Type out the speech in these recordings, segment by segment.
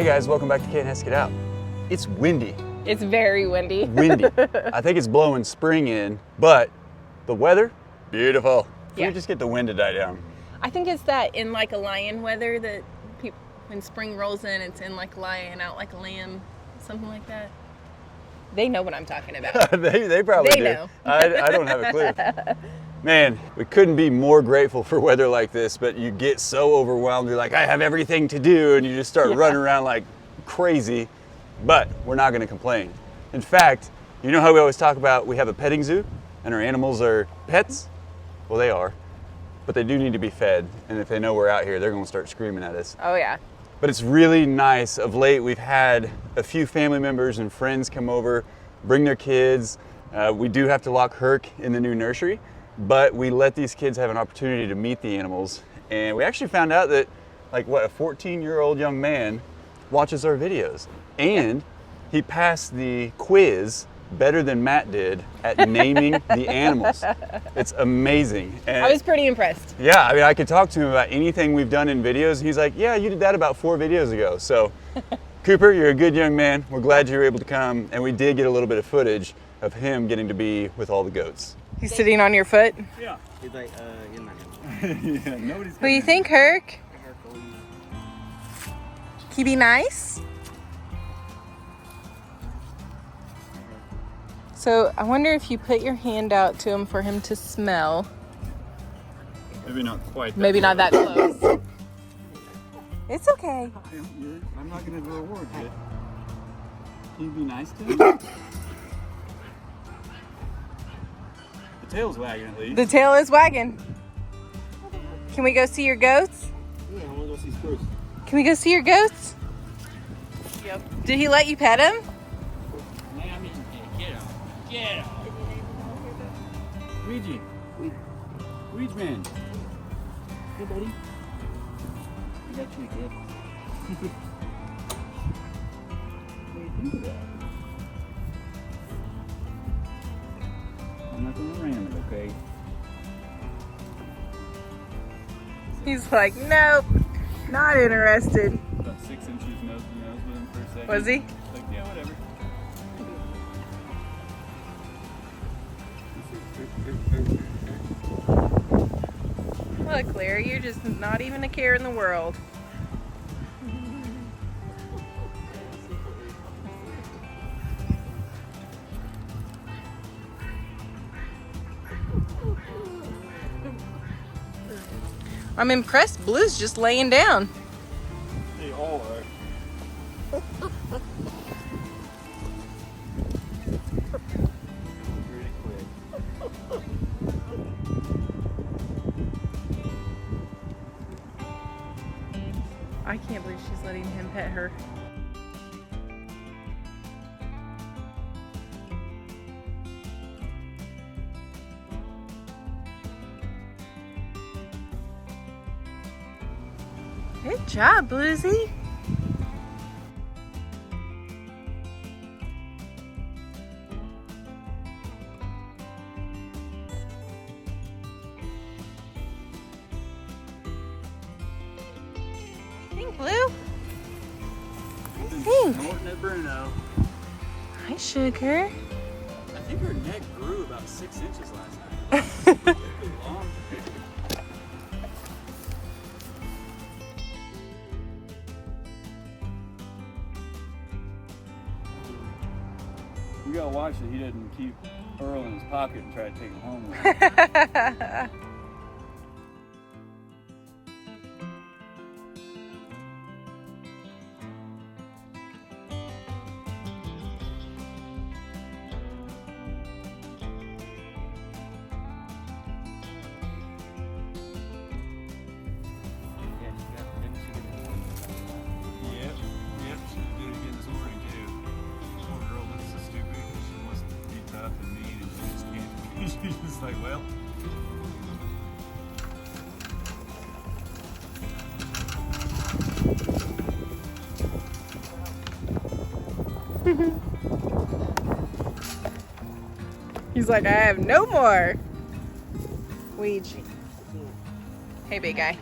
Hey guys, welcome back to K&S Get Out. It's windy. It's very windy. Windy. I think it's blowing spring in, but the weather, beautiful. If we just get the wind to die down. I think it's that in like a lion weather that people, when spring rolls in, it's in like a lion, out like a lamb, something like that. They know what I'm talking about. they probably do. Know. I don't have a clue. Man, we couldn't be more grateful for weather like this, but you get so overwhelmed. You're like, I have everything to do, and you just start running around like crazy, but we're not gonna complain. In fact, you know how we always talk about we have a petting zoo and our animals are pets? Well, they are, but they do need to be fed, and if they know we're out here, they're gonna start screaming at us. Oh yeah. But it's really nice. Of late, we've had a few family members and friends come over, bring their kids. We do have to lock Herc in the new nursery, but we let these kids have an opportunity to meet the animals. And we actually found out that, like, what, a 14-year-old young man watches our videos. And he passed the quiz better than Matt did at naming the animals. It's amazing. And I was pretty impressed. yeah, I mean, I could talk to him about anything we've done in videos. He's like, yeah, you did that about 4 videos ago. So, Cooper, you're a good young man. We're glad you were able to come. And we did get a little bit of footage of him getting to be with all the goats. He's sitting on your foot? Yeah. He's like, in my Yeah, nobody's What do you think, Herc? Can he be nice? So I wonder if you put your hand out to him for him to smell. Maybe not quite. Maybe not that close. It's okay. I'm not going to reward you. Can you be nice to him? The tail's wagging at least. The tail is wagging. Can we go see your goats? Yeah, I want to go see Spruce. Can we go see your goats? Yep. Did he let you pet him? Get out. Get out. Ouija. Ouija man. Hey, buddy. I got you a gift. What do you do that? I'm not going to ram it, okay? He's like, nope, not interested. About 6 inches nose to nose with him for a second. Was he? Like, yeah, whatever. Look, Larry, you're just not even a care in the world. I'm impressed. Blue's just laying down. They all are. Pretty quick. I can't believe she's letting him pet her. Good job, Bluesy. Think, Blue. Think. Snorting at Bruno. Hi, Sugar. I think her neck grew about 6 inches last night. Long. You gotta watch that he doesn't keep Earl in his pocket and try to take him home with him. Yep, she's good again this morning too. Poor girl looks so stupid because she wants to be tough and mean and she just can't. She's just like, well. He's like, I have no more. Ouija. Hey, big guy.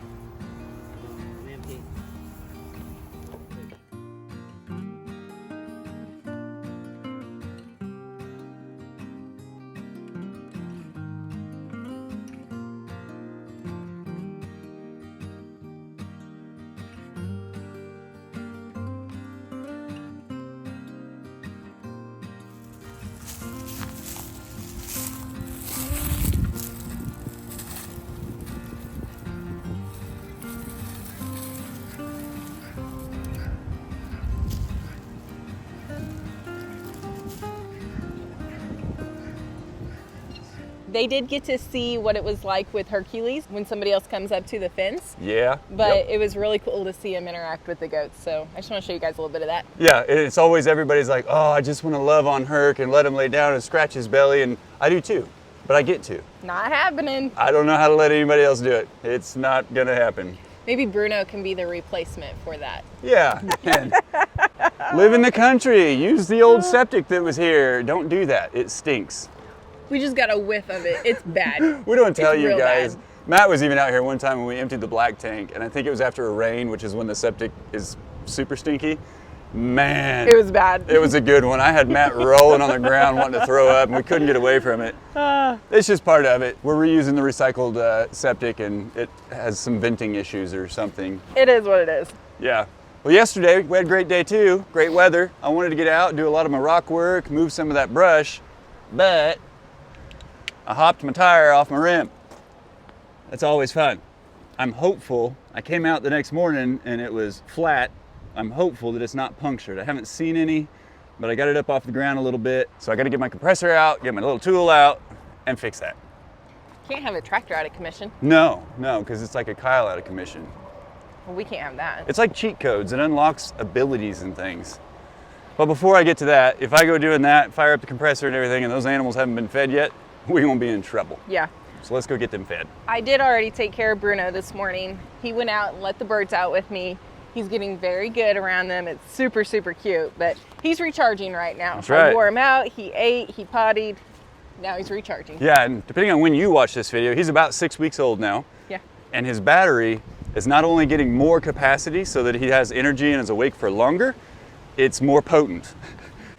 They did get to see what it was like with Hercules when somebody else comes up to the fence. Yeah. But it was really cool to see him interact with the goats. So I just want to show you guys a little bit of that. Yeah, it's always everybody's like, oh, I just want to love on Herc and let him lay down and scratch his belly. And I do too, but I get to. Not happening. I don't know how to let anybody else do it. It's not going to happen. Maybe Bruno can be the replacement for that. Yeah. And live in the country. Use the old septic that was here. Don't do that. It stinks. We just got a whiff of it. It's bad. We don't tell It's you real guys. bad. Matt was even out here one time when we emptied the black tank, and I think it was after a rain, which is when the septic is super stinky. Man. It was bad. It was a good one. I had Matt rolling on the ground wanting to throw up, and we couldn't get away from it. It's just part of it. We're reusing the recycled septic, and it has some venting issues or something. It is what it is. Yeah. Well, yesterday we had a great day too. Great weather. I wanted to get out, do a lot of my rock work, move some of that brush, but I hopped my tire off my rim. That's always fun. I'm hopeful. I came out the next morning and it was flat. I'm hopeful that it's not punctured. I haven't seen any, but I got it up off the ground a little bit. So I got to get my compressor out, get my little tool out, and fix that. Can't have a tractor out of commission. No, because it's like a Kyle out of commission. Well, we can't have that. It's like cheat codes. It unlocks abilities and things. But before I get to that, if I go doing that, fire up the compressor and everything, and those animals haven't been fed yet, we're gonna be in trouble. Yeah. So let's go get them fed. I did already take care of Bruno this morning. He went out and let the birds out with me. He's getting very good around them. It's super, super cute, but he's recharging right now. That's right. I wore him out, he ate, he pottied. Now he's recharging. Yeah, and depending on when you watch this video, he's about 6 weeks old now. Yeah. And his battery is not only getting more capacity so that he has energy and is awake for longer, it's more potent.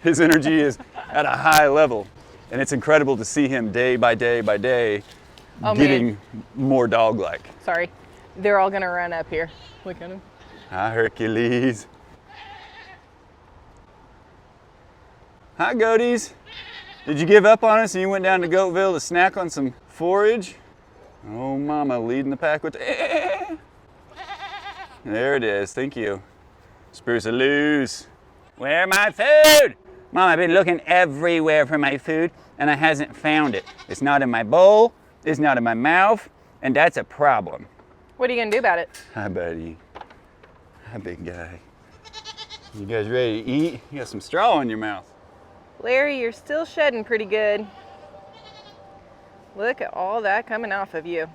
His energy is at a high level. And it's incredible to see him day by day by day getting more dog-like. Sorry. They're all gonna run up here. Look at him. Hi, Hercules. Hi, goaties. Did you give up on us and you went down to Goatville to snack on some forage? Oh, mama, leading the pack with There it is, thank you. Spruce loose. Where my food? Mom, I've been looking everywhere for my food and I hasn't found it. It's not in my bowl, it's not in my mouth, and that's a problem. What are you gonna do about it? Hi, buddy. Hi, big guy. You guys ready to eat? You got some straw in your mouth. Larry, you're still shedding pretty good. Look at all that coming off of you.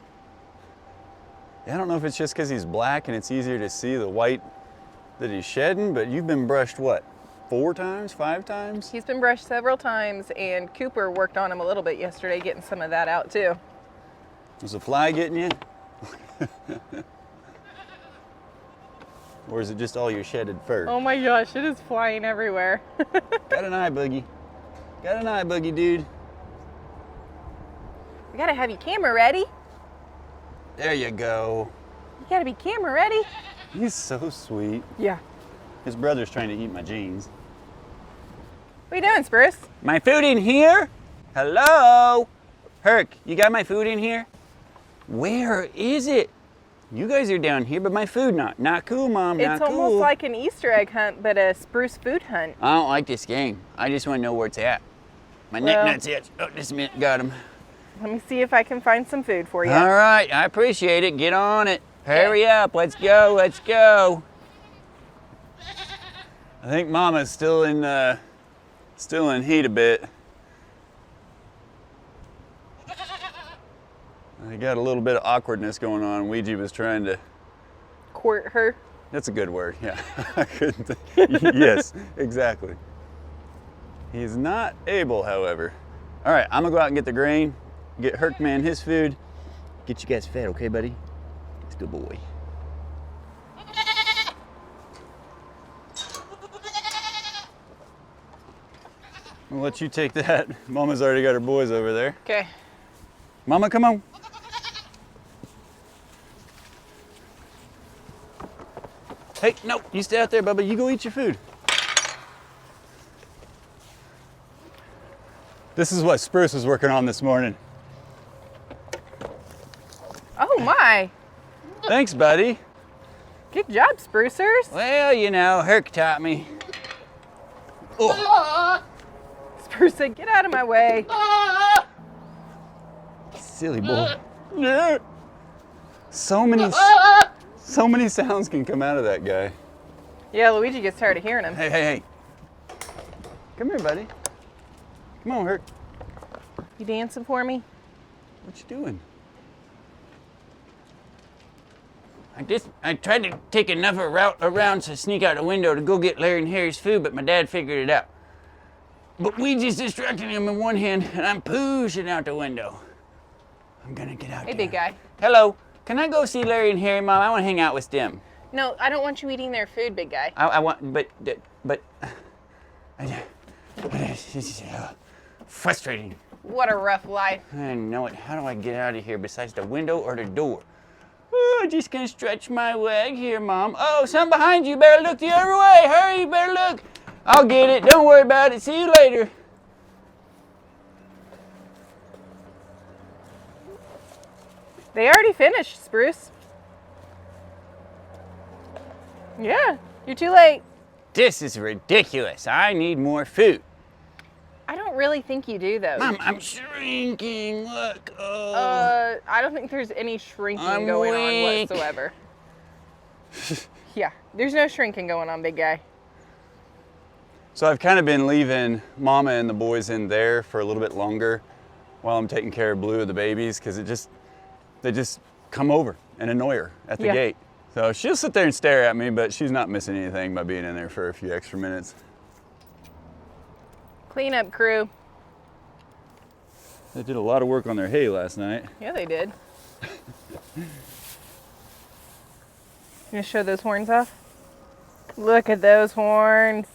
I don't know if it's just because he's black and it's easier to see the white that he's shedding, but you've been brushed, what, 4 times, 5 times? He's been brushed several times, and Cooper worked on him a little bit yesterday, getting some of that out too. Was a fly getting you? Or is it just all your shedded fur? Oh my gosh, it is flying everywhere. Got an eye boogie. Got an eye boogie, dude. We gotta have your camera ready. There you go. You gotta be camera ready. He's so sweet. Yeah. His brother's trying to eat my jeans. What are you doing, Spruce? My food in here? Hello? Herc, you got my food in here? Where is it? You guys are down here, but my food not. Not cool, Mom, not cool. It's almost like an Easter egg hunt, but a Spruce food hunt. I don't like this game. I just want to know where it's at. My neck nuts itch. Oh, just a minute. Got him. Let me see if I can find some food for you. All right, I appreciate it. Get on it. Hurry up. Let's go. Let's go. I think Mama's still in heat a bit. I got a little bit of awkwardness going on. Ouija was trying to Court her. That's a good word. Yeah, I couldn't think. Yes, exactly. He's not able, however. All right, I'm gonna go out and get the grain, get Hercman his food, get you guys fed, okay, buddy? It's a good boy. I'll let you take that. Mama's already got her boys over there. Okay. Mama, come on. Hey, no, you stay out there, Bubba. You go eat your food. This is what Spruce was working on this morning. Oh my. Thanks, buddy. Good job, Sprucers. Well, you know, Herc taught me. Oh. Spruce said, get out of my way. Silly boy. So many sounds can come out of that guy. Yeah, Luigi gets tired of hearing him. Hey. Come here, buddy. Come on, Herc. You dancing for me? What you doing? I tried to take enough a route around to sneak out the window to go get Larry and Harry's food, but my dad figured it out. But Ouija's distracting him in one hand, and I'm pushing out the window. I'm gonna get out Hey, there. big guy. Hello, can I go see Larry and Harry, Mom? I want to hang out with them. No, I don't want you eating their food, big guy. I want, but, frustrating. What a rough life. I know it. How do I get out of here besides the window or the door? Oh, just gonna stretch my leg here, Mom. Oh, something behind you. Better look the other way. Hurry, you better look. I'll get it. Don't worry about it. See you later. They already finished, Spruce. Yeah, you're too late. This is ridiculous. I need more food. I don't really think you do, though. Mom, I'm shrinking. Look. Oh. I don't think there's any shrinking I'm going weak. on whatsoever. Yeah, there's no shrinking going on, big guy. So I've kind of been leaving Mama and the boys in there for a little bit longer while I'm taking care of Blue and the babies, because they just come over and annoy her at the gate. So she'll sit there and stare at me, but she's not missing anything by being in there for a few extra minutes. Cleanup crew. They did a lot of work on their hay last night. Yeah, they did. You gonna show those horns off? Look at those horns.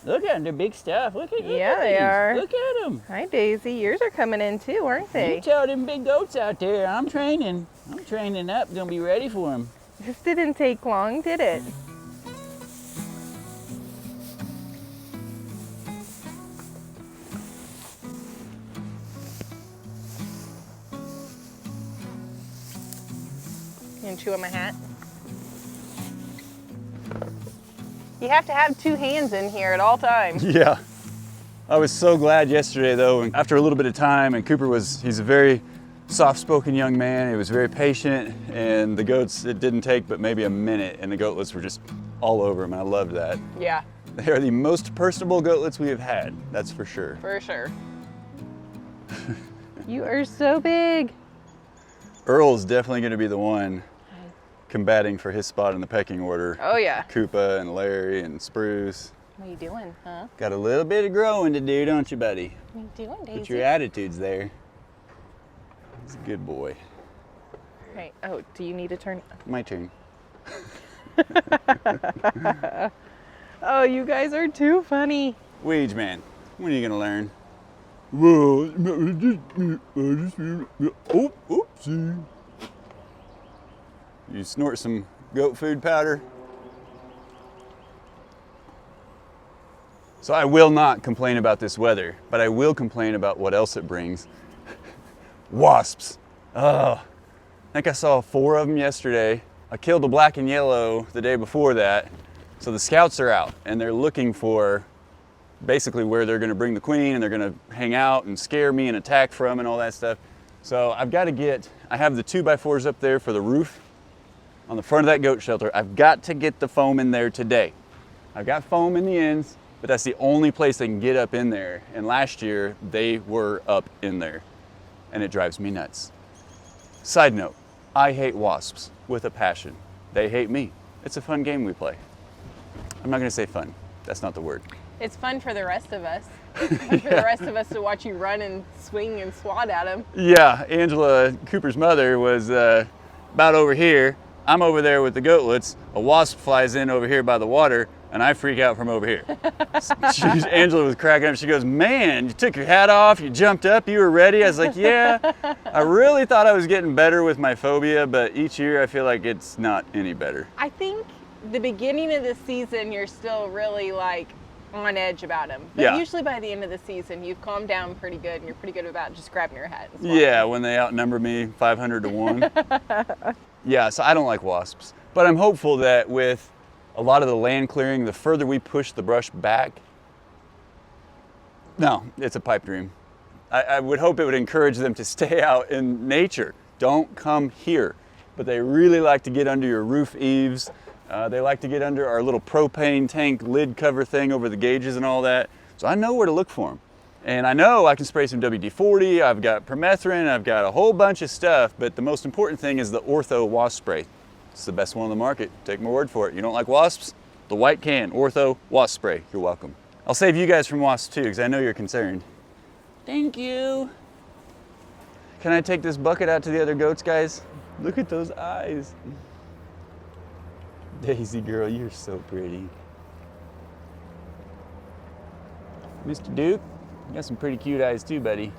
Look at them. They're big stuff. Look at them. Yeah, they are. Look at them. Hi, Daisy. Yours are coming in too, aren't You they? tell them big goats out there. I'm training up. Gonna be ready for them. This didn't take long, did it? You gonna chew on my hat? You have to have two hands in here at all times. Yeah. I was so glad yesterday though, and after a little bit of time, and he's a very soft-spoken young man. He was very patient, and the goats, it didn't take but maybe a minute, and the goatlets were just all over him, and I loved that. Yeah, They are the most personable goatlets we have had, that's for sure. for sure. You are so big. Earl's definitely going to be the one combating for his spot in the pecking order. Oh yeah. Koopa and Larry and Spruce. What are you doing, huh? Got a little bit of growing to do, don't you, buddy? What are you doing, Daisy? But your attitude's there. He's a good boy. Right. Oh, do you need to turn? My turn. Oh, you guys are too funny. Weege man, when are you gonna learn? Oopsie. You snort some goat food powder. So I will not complain about this weather, but I will complain about what else it brings. Wasps. Oh, I think I saw 4 of them yesterday. I killed a black and yellow the day before that. So the scouts are out and they're looking for basically where they're gonna bring the queen, and they're gonna hang out and scare me and attack from and all that stuff. So I have the 2x4s up there for the roof on the front of that goat shelter. I've got to get the foam in there today. I've got foam in the ends, but that's the only place they can get up in there. And last year they were up in there, and it drives me nuts. Side note, I hate wasps with a passion. They hate me. It's a fun game we play. I'm not gonna say fun, that's not the word. It's fun for the rest of us. It's fun for the rest of us to watch you run and swing and swat at them. Yeah, Angela, Cooper's mother, was about over here. I'm over there with the goatlets. A wasp flies in over here by the water, and I freak out from over here. Angela was cracking up. She goes, "Man, you took your hat off, you jumped up, you were ready." I was like, "Yeah." I really thought I was getting better with my phobia, but each year I feel like it's not any better. I think the beginning of the season, you're still really like on edge about them. But Yeah. usually by the end of the season, you've calmed down pretty good, and you're pretty good about just grabbing your hat and swatting. Yeah, when they outnumber me 500 to 1. Yeah, so I don't like wasps. But I'm hopeful that with a lot of the land clearing, the further we push the brush back, no, it's a pipe dream. I would hope it would encourage them to stay out in nature. Don't come here. But they really like to get under your roof eaves. They like to get under our little propane tank lid cover thing over the gauges and all that. So I know where to look for them. And I know I can spray some WD-40, I've got permethrin, I've got a whole bunch of stuff, but the most important thing is the Ortho wasp spray. It's the best one on the market. Take my word for it. You don't like wasps? The white can, Ortho wasp spray. You're welcome. I'll save you guys from wasps too, because I know you're concerned. Thank you. Can I take this bucket out to the other goats, guys? Look at those eyes. Daisy girl, you're so pretty. Mr. Duke, you got some pretty cute eyes too, buddy.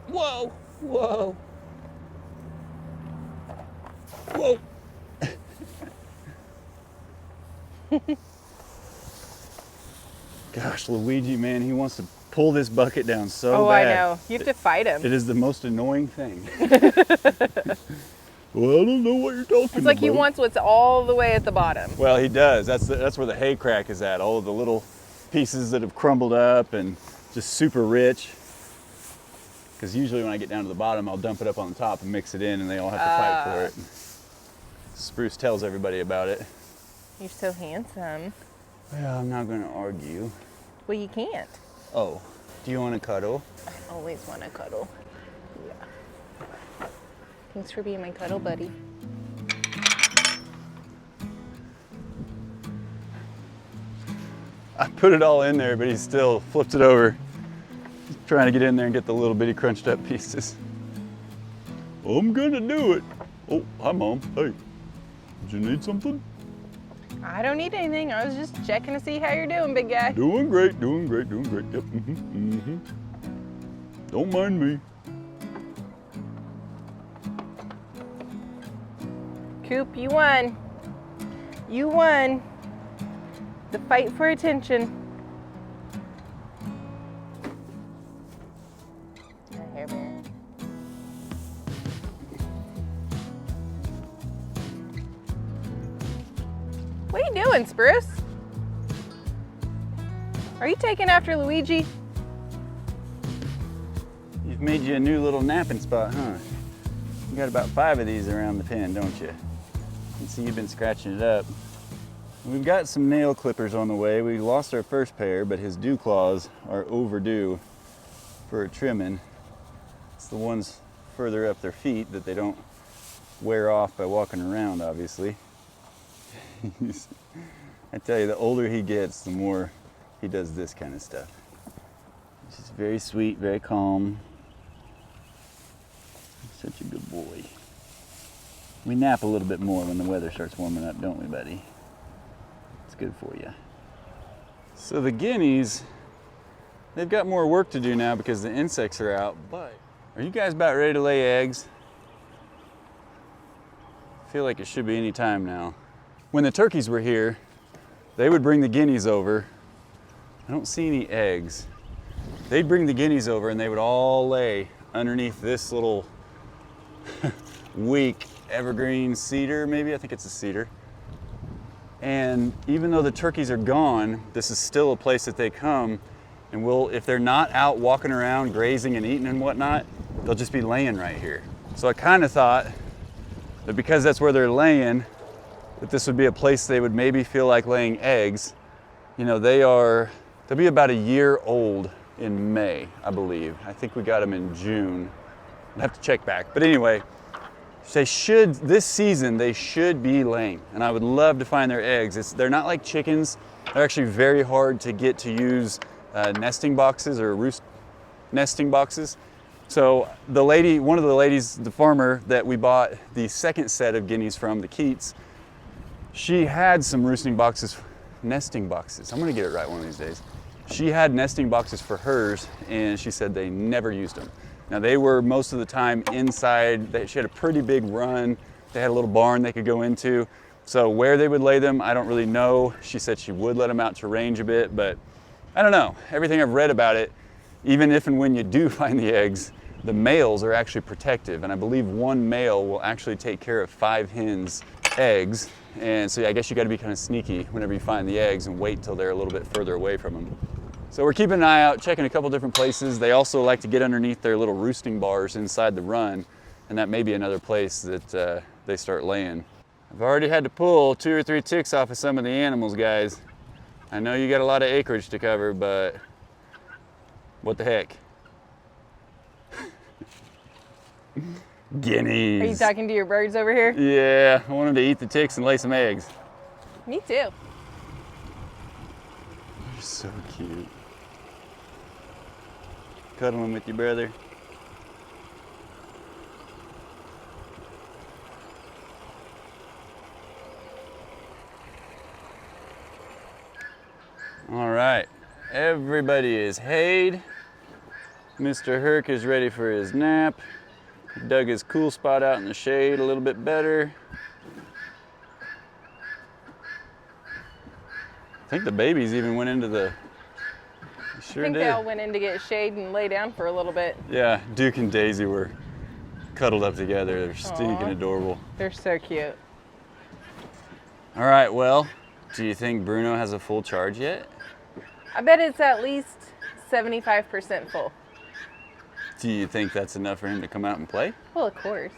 Whoa, whoa. Whoa. Gosh, Luigi, man, he wants to pull this bucket down so bad. I know. You have to fight him. It is the most annoying thing. Well, I don't know what you're talking about. It's like he wants what's all the way at the bottom. Well, he does. That's where the hay crack is at. All of the little pieces that have crumbled up and just super rich. Because usually when I get down to the bottom, I'll dump it up on the top and mix it in, and they all have to fight for it. Spruce tells everybody about it. You're so handsome. Well, I'm not going to argue. Well, you can't. Oh, do you want to cuddle? I always want to cuddle. Yeah. Thanks for being my cuddle buddy. I put it all in there, but he still flipped it over. He's trying to get in there and get the little bitty crunched up pieces. I'm gonna do it. Oh, hi Mom. Hey, did you need something? I don't need anything. I was just checking to see how you're doing, big guy. Doing great, doing great, doing great. Yep, Don't mind me. Coop, you won. You won. The fight for attention. Here, Bear. What are you doing, Spruce? Are you taking after Luigi? You've made you a new little napping spot, huh? You got about 5 of these around the pen, don't you? You can see you've been scratching it up. We've got some nail clippers on the way. We lost our first pair, but his dew claws are overdue for a trimming. It's the ones further up their feet that they don't wear off by walking around, obviously. I tell you, the older he gets, the more he does this kind of stuff. He's just very sweet, very calm. Such a good boy. We nap a little bit more when the weather starts warming up, don't we, buddy? It's good for you. So the guineas, they've got more work to do now because the insects are out, but are you guys about ready to lay eggs? I feel like it should be any time now. When the turkeys were here, they would bring the guineas over. I don't see any eggs. They'd bring the guineas over and they would all lay underneath this little weak evergreen cedar, maybe, I think it's a cedar. And even though the turkeys are gone, this is still a place that they come, and if they're not out walking around grazing and eating and whatnot, they'll just be laying right here. So I kind of thought that because that's where they're laying, that this would be a place they would maybe feel like laying eggs. You know, they'll be about a year old in May, I believe. I think we got them in June. I'll have to check back. But anyway, this season, they should be laying, and I would love to find their eggs. They're not like chickens. They're actually very hard to get to use nesting boxes or roost nesting boxes. So one of the ladies, the farmer that we bought the second set of guineas from, the Keats, she had some nesting boxes. I'm gonna get it right one of these days. She had nesting boxes for hers, and she said they never used them. Now they were most of the time inside. She had a pretty big run. They had a little barn they could go into. So where they would lay them, I don't really know. She said she would let them out to range a bit, but I don't know. Everything I've read about it, even if and when you do find the eggs, the males are actually protective. And I believe one male will actually take care of 5 hens' eggs. And so I guess you gotta be kind of sneaky whenever you find the eggs and wait till they're a little bit further away from them. So we're keeping an eye out, checking a couple different places. They also like to get underneath their little roosting bars inside the run, and that may be another place that they start laying. I've already had to pull 2 or 3 ticks off of some of the animals, guys. I know you got a lot of acreage to cover, but what the heck? Guineas. Are you talking to your birds over here? Yeah, I want them to eat the ticks and lay some eggs. Me too. They're so cute. Cuddling with your brother. All right, everybody is hayed. Mr. Herc is ready for his nap. Dug his cool spot out in the shade a little bit better. I think the babies even went into the, sure I think did. they all went in to get shade and lay down for a little bit. Yeah, Duke and Daisy were cuddled up together. They're stinking adorable. They're so cute. All right, well, do you think Bruno has a full charge yet? I bet it's at least 75% full. Do you think that's enough for him to come out and play? Well, of course.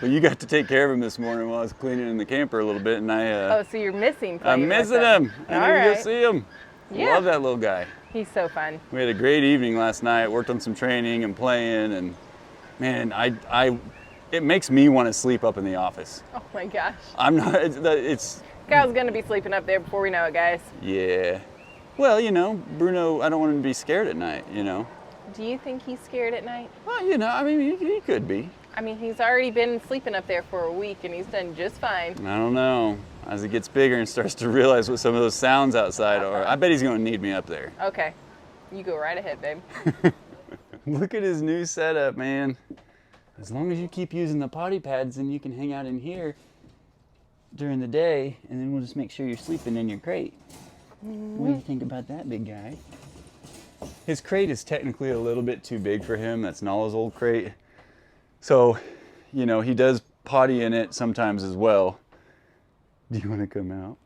Well, you got to take care of him this morning while I was cleaning in the camper a little bit, and Oh, so you're missing I'm playing with missing them. him. I All need to right. go see him. Yeah. Love that little guy. He's so fun. We had a great evening last night. Worked on some training and playing, and man, it makes me want to sleep up in the office. Oh my gosh. I'm not. It's Kyle's gonna be sleeping up there before we know it, guys. yeah. Well, you know, Bruno, I don't want him to be scared at night, you know. Do you think he's scared at night? Well, you know, I mean, he could be. I mean, he's already been sleeping up there for a week and he's done just fine. I don't know. As he gets bigger and starts to realize what some of those sounds outside are, I bet he's going to need me up there. Okay. You go right ahead, babe. Look at his new setup, man. As long as you keep using the potty pads, then you can hang out in here during the day, and then we'll just make sure you're sleeping in your crate. What do you think about that, big guy? His crate is technically a little bit too big for him. That's Nala's old crate. So, you know, he does potty in it sometimes as well. Do you want to come out?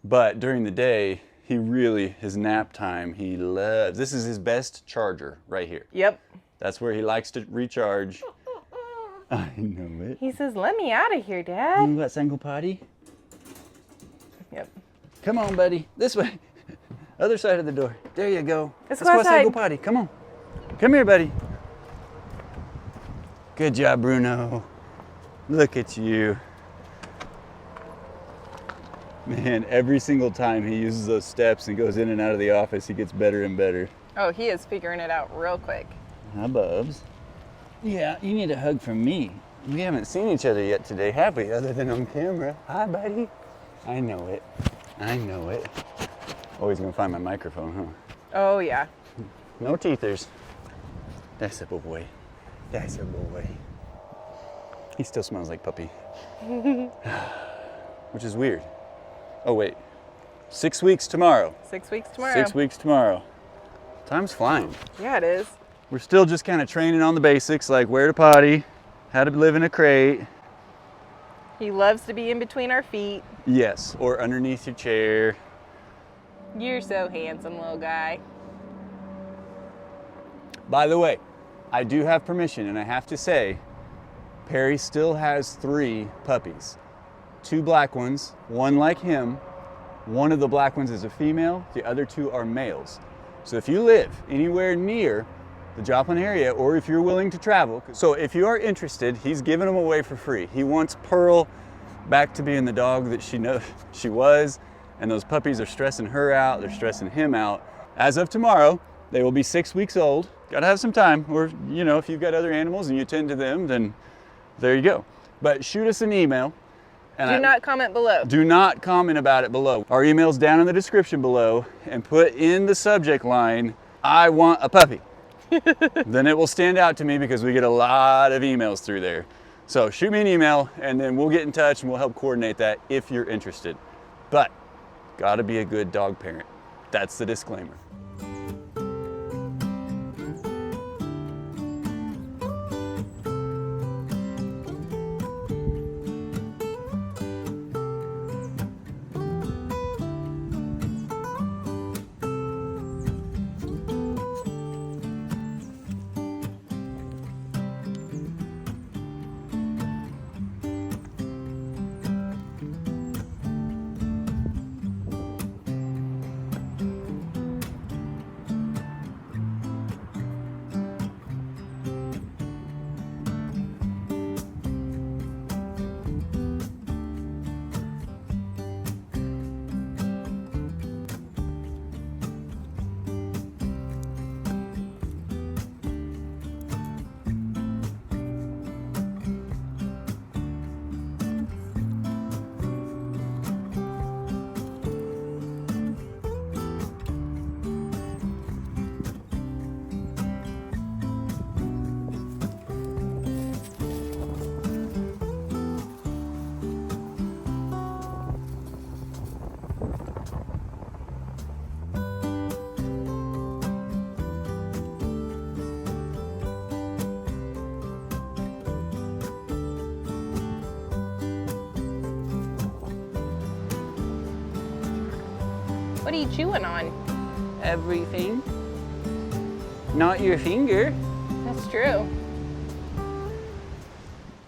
But during the day, his nap time, he loves. This is his best charger right here. Yep. That's where he likes to recharge. I know it. He says, let me out of here, Dad. You got single potty? Yep. Come on, buddy. This way. Other side of the door. There you go. Let's go go outside. single potty. Come on. Come here, buddy. Good job, Bruno. Look at you. Man, every single time he uses those steps and goes in and out of the office, he gets better and better. Oh, he is figuring it out real quick. Hi, Bubs. Yeah, you need a hug from me. We haven't seen each other yet today, have we? Other than on camera. Hi, buddy. I know it. I know it. Always gonna find my microphone, huh? Oh, yeah. No teethers. That's a boy. That's a boy. He still smells like puppy. Which is weird. Oh, wait. 6 weeks tomorrow. 6 weeks tomorrow. 6 weeks tomorrow. Time's flying. Yeah, it is. We're still just kind of training on the basics, like where to potty, how to live in a crate. He loves to be in between our feet. Yes, or underneath your chair. You're so handsome, little guy. By the way, I do have permission, and I have to say, Perry still has 3 puppies. 2 black ones, 1 like him. One of the black ones is a female, the other 2 are males. So if you live anywhere near the Joplin area, or if you're willing to travel, so if you are interested, he's giving them away for free. He wants Pearl back to being the dog that she knows she was, and those puppies are stressing her out, they're stressing him out. As of tomorrow, they will be 6 weeks old. Gotta have some time, or you know, if you've got other animals and you tend to them, then there you go. But shoot us an email. And Do not comment below. Do not comment about it below. Our email's down in the description below, and put in the subject line, I want a puppy. Then it will stand out to me because we get a lot of emails through there. So shoot me an email and then we'll get in touch and we'll help coordinate that if you're interested. But gotta be a good dog parent. That's the disclaimer. What are you chewing on? Everything. Not your finger. That's true.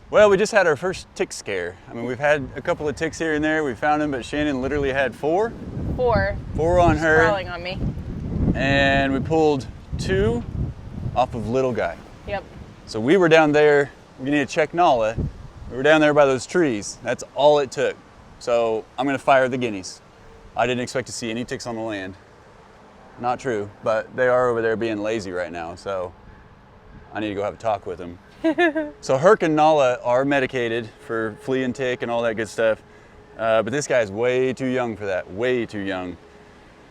Well, we just had our first tick scare. I mean, we've had a couple of ticks here and there. We found them, but Shannon literally had 4. 4. 4 on her. Crawling on me. And we pulled 2 off of little guy. Yep. So we were down there, we need to check Nala. We were down there by those trees. That's all it took. So I'm gonna fire the guineas. I didn't expect to see any ticks on the land. Not true, but they are over there being lazy right now, so I need to go have a talk with them. So Herc and Nala are medicated for flea and tick and all that good stuff, but this guy's way too young for that, way too young.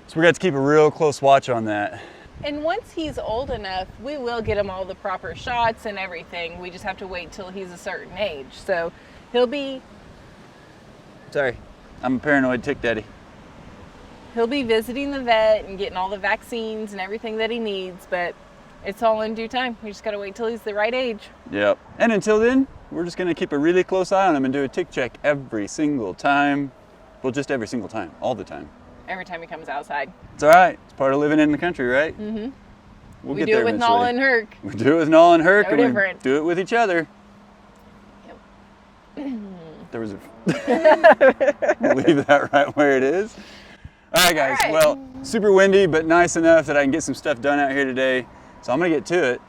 So we're gonna have to keep a real close watch on that. And once he's old enough, we will get him all the proper shots and everything. We just have to wait till he's a certain age. So he'll be Sorry, I'm a paranoid tick daddy. visiting the vet and getting all the vaccines and everything that he needs, but it's all in due time. We just gotta wait till he's the right age. Yep. And until then, we're just gonna keep a really close eye on him and do a tick check every single time. Well, just every single time, all the time. Every time he comes outside. It's all right. It's part of living in the country, right? Mm-hmm. We'll We get do there it with eventually. Nala and Herc. We do it with Nala and Herc, No and we different. do it with each other. Yep. There was a... We'll leave that right where it is. All right, guys. All right. Well, super windy, but nice enough that I can get some stuff done out here today. So I'm gonna get to it.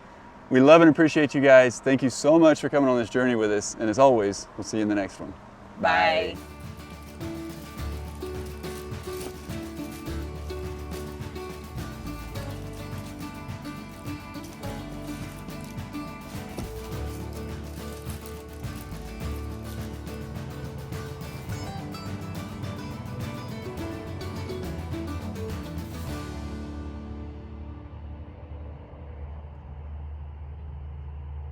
We love and appreciate you guys. Thank you so much for coming on this journey with us. And as always, we'll see you in the next one. Bye.